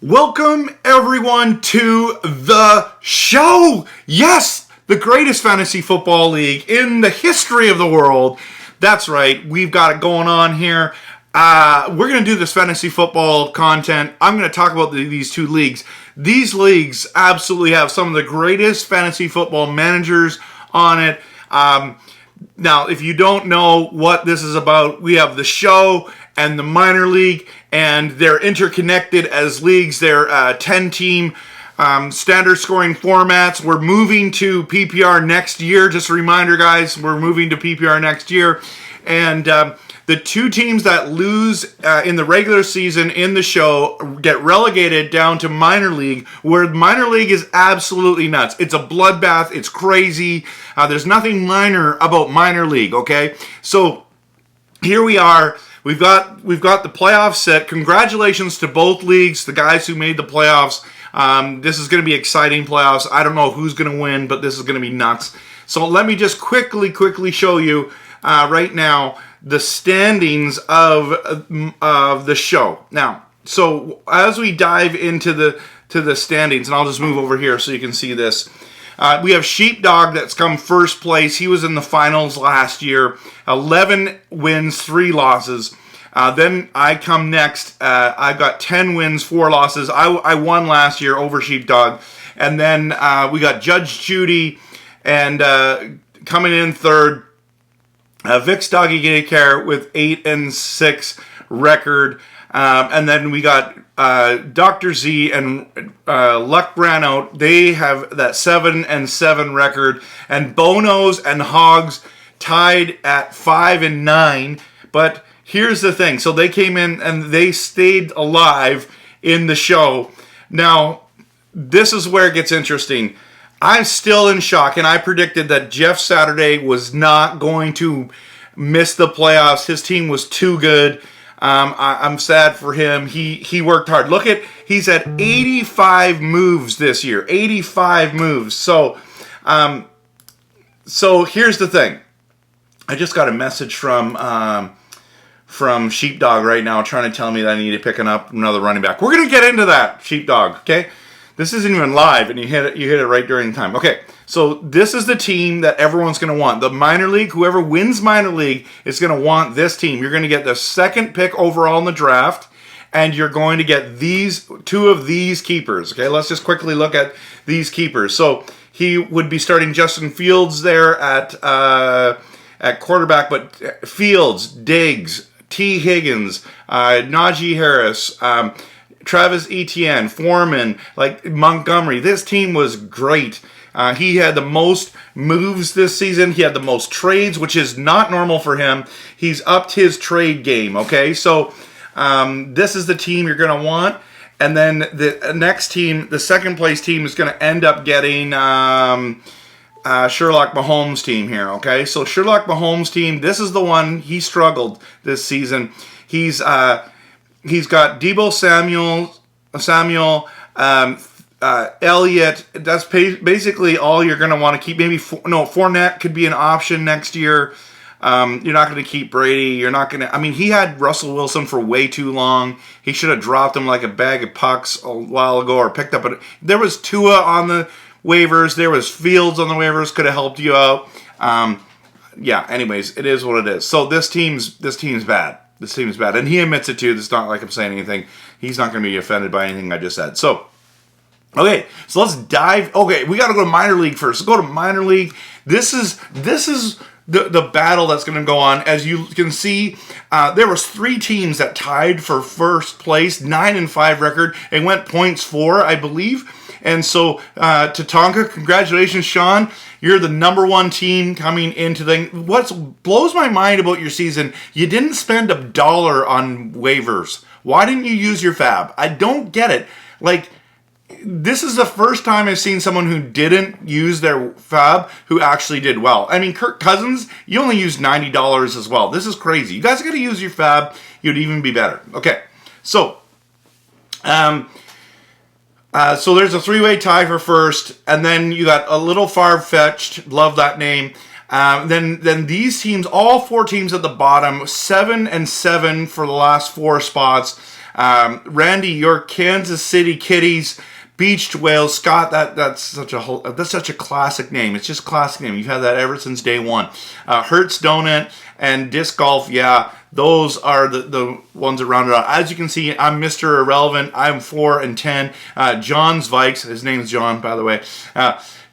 Welcome, everyone, to the show. Yes, the greatest fantasy football league in the history of the world. That's right, we've got it going on here. We're going to do this fantasy football content. I'm going to talk about these two leagues. These leagues absolutely have some of the greatest fantasy football managers on it. Now, if you don't know what this is about, we have the show and the minor league, and they're interconnected as leagues. They're 10-team standard scoring formats. We're moving to PPR next year. Just a reminder, guys, we're moving to PPR next year. And the two teams that lose in the regular season in the show get relegated down to minor league, where minor league is absolutely nuts. It's a bloodbath. It's crazy. There's nothing minor about minor league, okay? So here we are. We've got the playoffs set. Congratulations to both leagues, the guys who made the playoffs. This is going to be exciting playoffs. I don't know who's going to win, but this is going to be nuts. So let me just quickly show you right now the standings of the show. Now, so as we dive into the standings, and I'll just move over here so you can see this. We have Sheepdog that's come first place. He was in the finals last year. 11 wins, 3 losses. Then I come next. I've got 10 wins, 4 losses. I won last year over Sheepdog. And then we got Judge Judy and coming in third. Vic's Doggy Daycare with 8-6 record. And then we got Dr. Z and Luck Ran Out. They have that 7-7 record. And Bonos and Hogs tied at 5-9. But here's the thing. So they came in and they stayed alive in the show. Now, this is where it gets interesting. I'm still in shock, and I predicted that Jeff Saturday was not going to miss the playoffs. His team was too good. I'm sad for him. He worked hard. Look at, he's had 85 moves this year. 85 moves. So here's the thing. I just got a message from Sheepdog right now trying to tell me that I need to pick up another running back. We're going to get into that, Sheepdog, okay? This isn't even live, and you hit it right during the time. Okay, so this is the team that everyone's going to want. The minor league, whoever wins minor league is going to want this team. You're going to get the second pick overall in the draft, and you're going to get two of these keepers. Okay, let's just quickly look at these keepers. So he would be starting Justin Fields there at quarterback, but Fields, Diggs, T. Higgins, Najee Harris, Travis Etienne, Foreman, like Montgomery. This team was great. He had the most moves this season. He had the most trades, which is not normal for him. He's upped his trade game, okay? So this is the team you're going to want. And then the next team, the second place team, is going to end up getting Sherlock Mahomes' team here, okay? So Sherlock Mahomes' team, this is the one. He struggled this season. He's got Deebo Samuel, Elliott. That's basically all you're going to want to keep. Maybe Fournette could be an option next year. You're not going to keep Brady. You're not going to. I mean, he had Russell Wilson for way too long. He should have dropped him like a bag of pucks a while ago, or picked up. There was Tua on the waivers. There was Fields on the waivers. Could have helped you out. Yeah. Anyways, it is what it is. So this team's bad. This team is bad. And he admits it too. It's not like I'm saying anything. He's not going to be offended by anything I just said. So, okay. So let's dive. Okay. We got to go to minor league first. Let's go to minor league. This is the battle that's going to go on. As you can see, there was 3 teams that tied for first place, 9-5 record, and went points for, I believe. And so, Tatanka, congratulations, Sean. You're the number 1 team coming into the... What blows my mind about your season, you didn't spend $1 on waivers. Why didn't you use your fab? I don't get it. Like, this is the first time I've seen someone who didn't use their fab who actually did well. I mean, Kirk Cousins, you only used $90 as well. This is crazy. You guys got to use your fab. You'd even be better. Okay, so... So there's a 3-way tie for first, and then you got a little far-fetched, love that name. Then these teams, all 4 teams at the bottom, 7-7 for the last 4 spots. Randy, your Kansas City Kitties beached whales. Scott, that's such a classic name. It's just a classic name. You've had that ever since day one. Hertz Donut and Disc Golf, yeah, those are the ones that round it out. As you can see, I'm Mr. Irrelevant. I'm 4-10. John's Vikes, his name's John, by the way.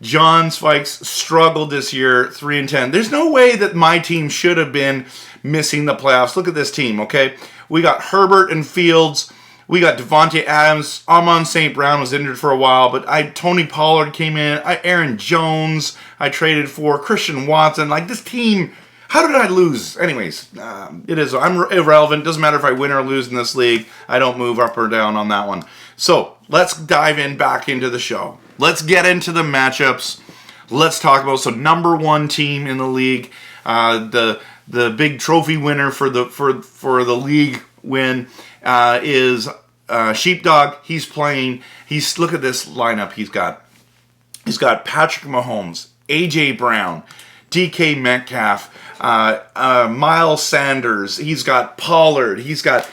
John's Vikes struggled this year, 3-10. There's no way that my team should have been missing the playoffs. Look at this team, okay? We got Herbert and Fields. We got Devontae Adams. Amon St. Brown was injured for a while, but Tony Pollard came in. Aaron Jones I traded for. Christian Watson. Like, this team, how did I lose? Anyways, it is. I'm irrelevant. Doesn't matter if I win or lose in this league. I don't move up or down on that one. So let's dive back into the show. Let's get into the matchups. Let's talk about number one team in the league, the big trophy winner for the league win is Sheepdog. He's playing. Look at this lineup. He's got Patrick Mahomes, AJ Brown, DK Metcalf, Miles Sanders. He's got Pollard. He's got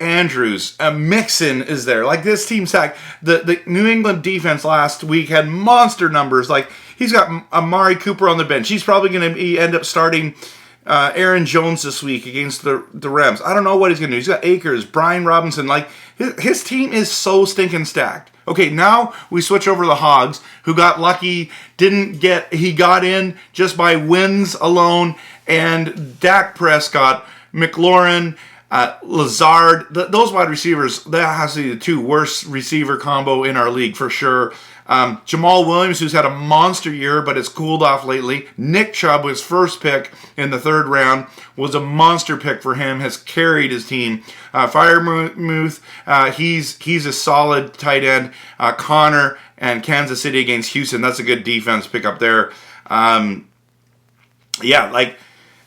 Andrews. Mixon is there. Like, this team sack. The New England defense last week had monster numbers. Like, he's got Amari Cooper on the bench. He's probably going to end up starting Aaron Jones this week against the Rams. I don't know what he's going to do. He's got Akers, Brian Robinson. Like, his team is so stinking stacked. Okay, now we switch over to the Hogs, who got lucky. He got in just by wins alone. And Dak Prescott, McLaurin, Lazard, those wide receivers, that has to be the two worst receiver combo in our league for sure. Jamal Williams, who's had a monster year, but it's cooled off lately. Nick Chubb, his first pick in the third round, was a monster pick for him, has carried his team. Freiermuth, he's a solid tight end. Connor and Kansas City against Houston, that's a good defense pick up there.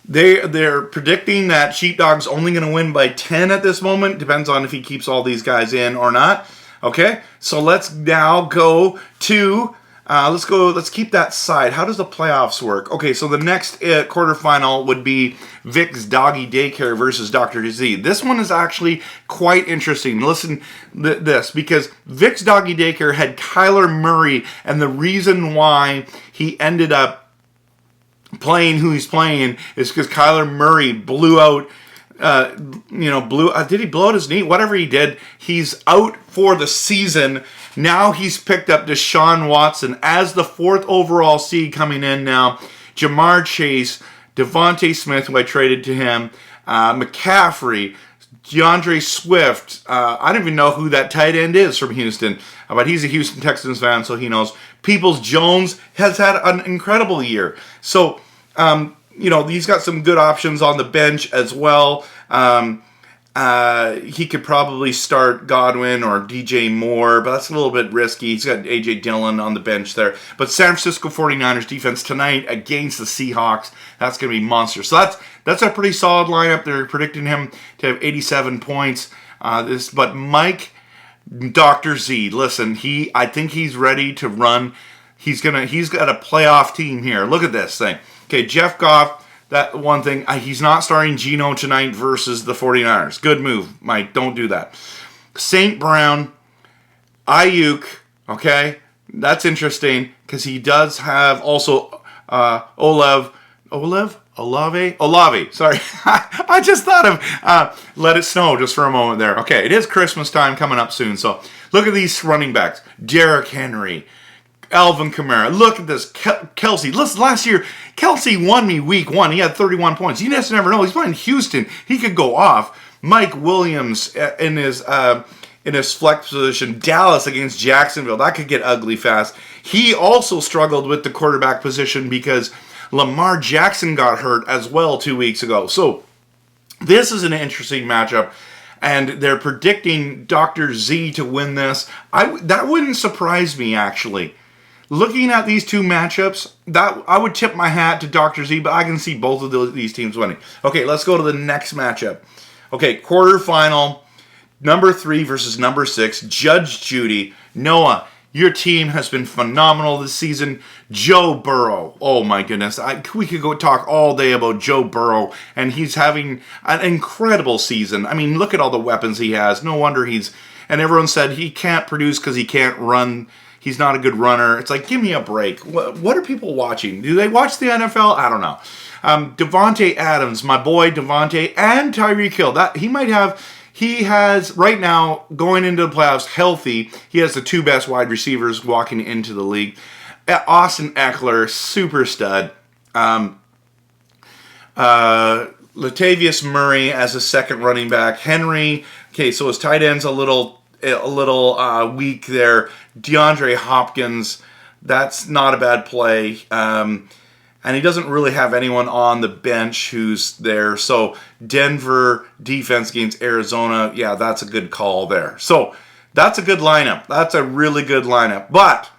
They're predicting that Sheepdog's only going to win by 10 at this moment. Depends on if he keeps all these guys in or not. Okay, so let's now go to, let's keep that side. How does the playoffs work? Okay, so the next quarterfinal would be Vic's Doggy Daycare versus Dr. Z. This one is actually quite interesting. Listen this, because Vic's Doggy Daycare had Kyler Murray, and the reason why he ended up playing who he's playing is because Kyler Murray blew out, did he blow out his knee? Whatever he did, he's out for the season. Now he's picked up Deshaun Watson as the 4th overall seed coming in now. Jamar Chase, Devontae Smith, who I traded to him, McCaffrey, DeAndre Swift. I don't even know who that tight end is from Houston, but he's a Houston Texans fan, so he knows. Peoples-Jones has had an incredible year. So, he's got some good options on the bench as well. He could probably start Godwin or DJ Moore, but that's a little bit risky. He's got A.J. Dillon on the bench there. But San Francisco 49ers defense tonight against the Seahawks, that's going to be monster. So that's a pretty solid lineup. They're predicting him to have 87 points. But Mike, Dr. Z, listen, I think he's ready to run. He's got a playoff team here. Look at this thing. Okay, Jeff Goff, that one thing, he's not starting Geno tonight versus the 49ers. Good move, Mike. Don't do that. St. Brown, Ayuk, okay? That's interesting because he does have also Olave. Sorry. I just thought of Let It Snow just for a moment there. Okay, it is Christmas time coming up soon. So look at these running backs. Derrick Henry, Alvin Kamara. Look at this. Kelsey. Listen, last year, Kelsey won me week 1. He had 31 points. You just never know. He's playing Houston. He could go off. Mike Williams in his flex position. Dallas against Jacksonville. That could get ugly fast. He also struggled with the quarterback position because Lamar Jackson got hurt as well 2 weeks ago. So this is an interesting matchup. And they're predicting Dr. Z to win this. That wouldn't surprise me, actually. Looking at these two matchups, I would tip my hat to Dr. Z, but I can see both of these teams winning. Okay, let's go to the next matchup. Okay, quarterfinal, number 3 versus number 6, Judge Judy. Noah, Your team has been phenomenal this season. Joe Burrow. Oh my goodness. We could go talk all day about Joe Burrow, and he's having an incredible season. I mean, look at all the weapons he has. No wonder and everyone said he can't produce because he can't run. He's not a good runner. It's like, give me a break. What are people watching? Do they watch the NFL? I don't know. Devontae Adams, my boy Devontae, and Tyreek Hill. He has, right now, going into the playoffs, healthy, he has the two best wide receivers walking into the league. Austin Eckler, super stud. Latavius Murray as a second running back. Henry, okay, so his tight end's a little weak there. DeAndre Hopkins, that's not a bad play. And he doesn't really have anyone on the bench who's there. So Denver defense against Arizona, yeah, that's a good call there. So that's a good lineup. That's a really good lineup. But,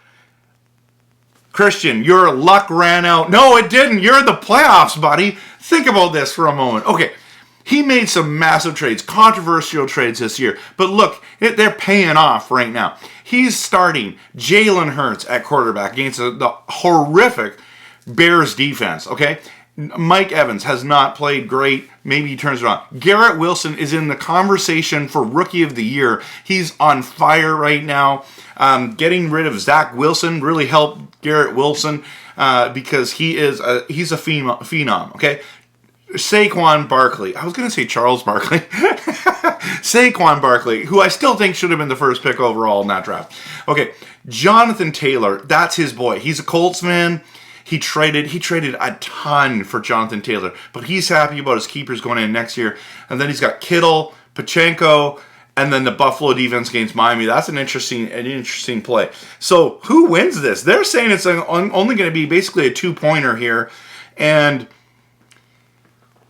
Christian, your luck ran out. No, it didn't. You're in the playoffs, buddy. Think about this for a moment. Okay, he made some massive trades, controversial trades this year. But look, they're paying off right now. He's starting Jalen Hurts at quarterback against the horrific Bears defense, okay? Mike Evans has not played great. Maybe he turns around. Garrett Wilson is in the conversation for Rookie of the Year. He's on fire right now. Getting rid of Zach Wilson really helped Garrett Wilson because he's a phenom, okay? Saquon Barkley. I was going to say Charles Barkley. Saquon Barkley, who I still think should have been the first pick overall in that draft. Okay, Jonathan Taylor, that's his boy. He's a Colts man. He traded a ton for Jonathan Taylor, but he's happy about his keepers going in next year. And then he's got Kittle, Pachenko, and then the Buffalo defense against Miami. That's an interesting play. So who wins this? They're saying it's only going to be basically a 2-pointer here. And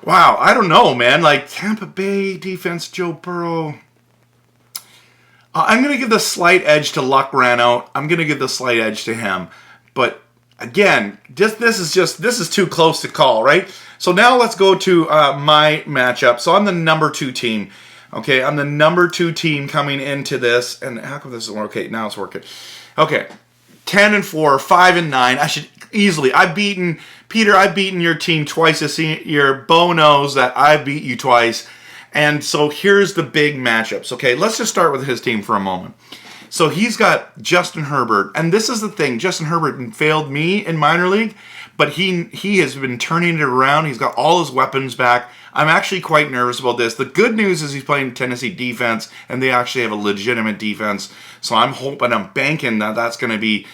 wow, I don't know, man. Like Tampa Bay defense, Joe Burrow. I'm going to give the slight edge to Luck ran out. I'm going to give the slight edge to him. But again, this is too close to call, right? So now let's go to my matchup. So I'm the number 2 team. Okay, I'm the number 2 team coming into this. And how come this isn't working? Okay, now it's working. Okay, 10-4, 5-9. I should easily. I've beaten your team twice this year. Bo knows that I beat you twice. And so here's the big matchups. Okay, let's just start with his team for a moment. So he's got Justin Herbert, and this is the thing. Justin Herbert failed me in minor league, but he has been turning it around. He's got all his weapons back. I'm actually quite nervous about this. The good news is he's playing Tennessee defense, and they actually have a legitimate defense. So I'm banking that's going to be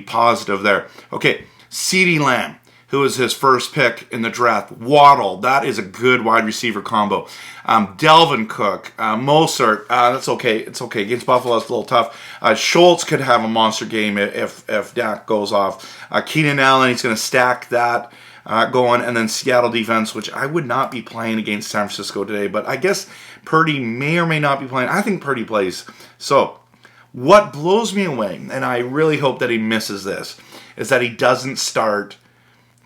positive there. Okay, CeeDee Lamb, who was his first pick in the draft. Waddle, that is a good wide receiver combo. Delvin Cook, Mostert, that's okay. It's okay. Against Buffalo, it's a little tough. Schultz could have a monster game if Dak goes off. Keenan Allen, he's going to stack that going. And then Seattle defense, which I would not be playing against San Francisco today. But I guess Purdy may or may not be playing. I think Purdy plays. So what blows me away, and I really hope that he misses this, is that he doesn't start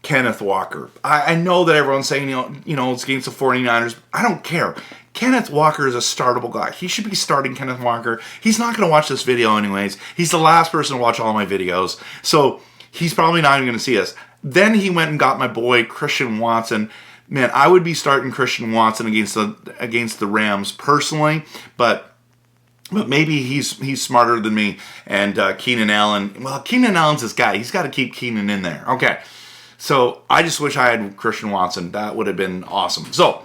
Kenneth Walker. I know that everyone's saying, it's against the 49ers. I don't care. Kenneth Walker is a startable guy. He should be starting Kenneth Walker. He's not going to watch this video anyways. He's the last person to watch all my videos. So he's probably not even going to see us. Then he went and got my boy Christian Watson. Man, I would be starting Christian Watson against the Rams personally, but maybe he's smarter than me. And Keenan Allen, well, Keenan Allen's this guy. He's got to keep Keenan in there. Okay. So I just wish I had Christian Watson. That would have been awesome. So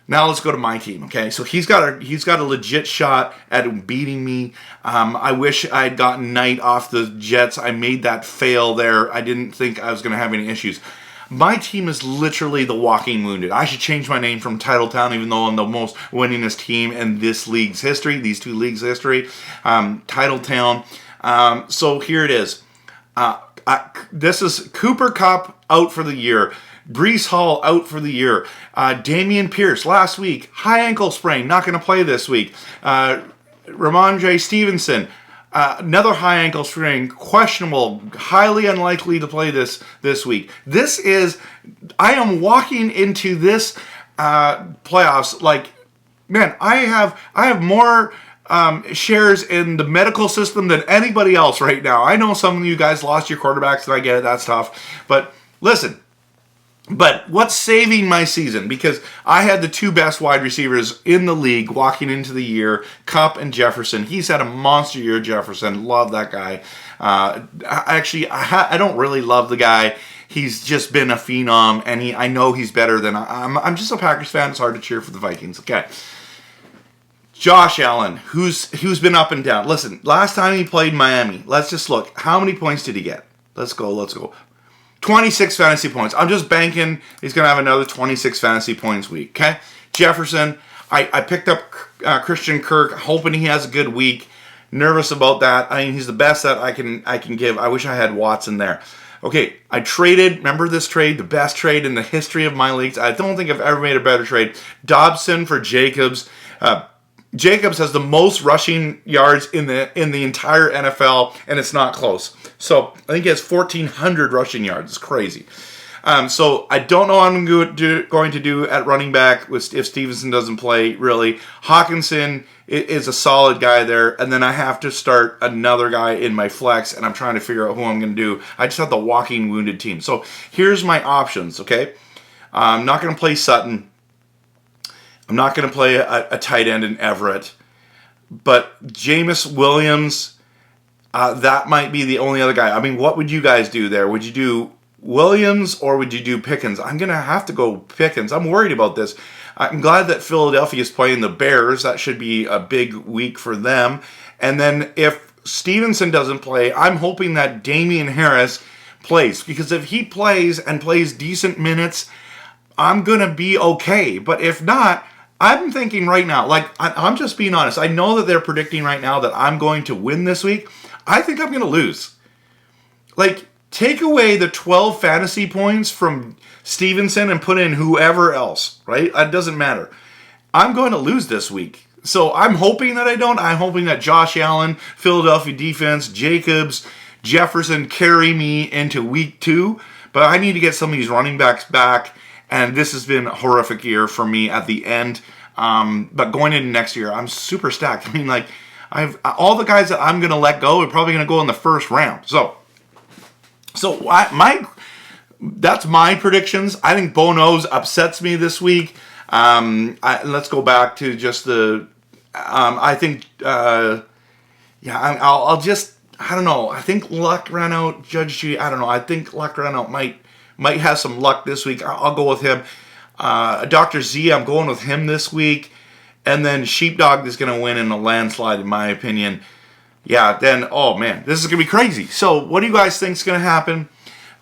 now let's go to my team. Okay, so he's got a legit shot at beating me. I wish I had gotten Knight off the Jets. I made that fail there. I didn't think I was going to have any issues. My team is literally the walking wounded. I should change my name from Titletown, even though I'm the most winningest team in this league's history, these two leagues' history. Titletown. So here it is. This is Cooper Kupp out for the year. Breece Hall out for the year. Dameon Pierce last week, high ankle sprain, not going to play this week. Ramondre Stevenson, another high ankle sprain, questionable, highly unlikely to play this week. I am walking into this playoffs like, man, I have more shares in the medical system than anybody else right now. I know some of you guys lost your quarterbacks, and I get it, that's tough. But listen, but what's saving my season? Because I had the two best wide receivers in the league walking into the year, Kupp and Jefferson. He's had a monster year, Jefferson. Love that guy. I don't really love the guy. He's just been a phenom, and I know he's better than I'm just a Packers fan. It's hard to cheer for the Vikings. Okay. Josh Allen, who's been up and down. Listen, last time he played Miami, let's just look. How many points did he get? Let's go. 26 fantasy points. I'm just banking he's going to have another 26 fantasy points week, okay? Jefferson, I picked up Christian Kirk, hoping he has a good week. Nervous about that. I mean, he's the best that I can give. I wish I had Watson there. Okay, I traded, remember this trade, the best trade in the history of my leagues. I don't think I've ever made a better trade. Dobson for Jacobs. Jacobs has the most rushing yards in the entire NFL, and it's not close. So I think he has 1,400 rushing yards. It's crazy. So I don't know what I'm going to do at running back if Stevenson doesn't play, really. Hawkinson is a solid guy there, and then I have to start another guy in my flex, and I'm trying to figure out who I'm going to do. I just have the walking wounded team. So here's my options, okay? I'm not going to play Sutton. I'm not going to play a tight end in Everett. But Jameis Williams, that might be the only other guy. I mean, what would you guys do there? Would you do Williams or would you do Pickens? I'm going to have to go Pickens. I'm worried about this. I'm glad that Philadelphia is playing the Bears. That should be a big week for them. And then if Stevenson doesn't play, I'm hoping that Damian Harris plays. Because if he plays and plays decent minutes, I'm going to be okay. But if not, I'm thinking right now, like, I'm just being honest. I know that they're predicting right now that I'm going to win this week. I think I'm going to lose. Like, take away the 12 fantasy points from Stevenson and put in whoever else, right? It doesn't matter. I'm going to lose this week. So I'm hoping that I don't. I'm hoping that Josh Allen, Philadelphia defense, Jacobs, Jefferson carry me into week 2. But I need to get some of these running backs back. And this has been a horrific year for me at the end. But going into next year, I'm super stacked. I mean, like, I've all the guys that I'm going to let go are probably going to go in the first round. So that's my predictions. I think Bo Nose upsets me this week. Let's go back to just the. I think. I don't know. I think luck ran out. Judge Judy. I don't know. I think luck ran out. Might have some luck this week. I'll go with him. Dr. Z, I'm going with him this week. And then Sheepdog is going to win in a landslide, in my opinion. Yeah, then, oh man, this is going to be crazy. So what do you guys think is going to happen?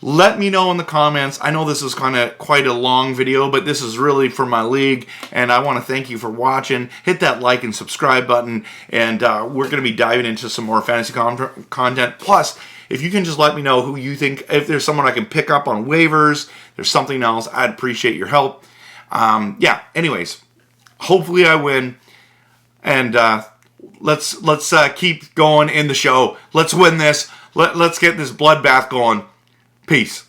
Let me know in the comments. I know this is kind of quite a long video, but this is really for my league. And I want to thank you for watching. Hit that like and subscribe button. And we're going to be diving into some more fantasy content. Plus, if you can just let me know who you think, if there's someone I can pick up on waivers, there's something else, I'd appreciate your help. Yeah, anyways, hopefully I win. And let's keep going in the show. Let's win this. Let's get this bloodbath going. Peace.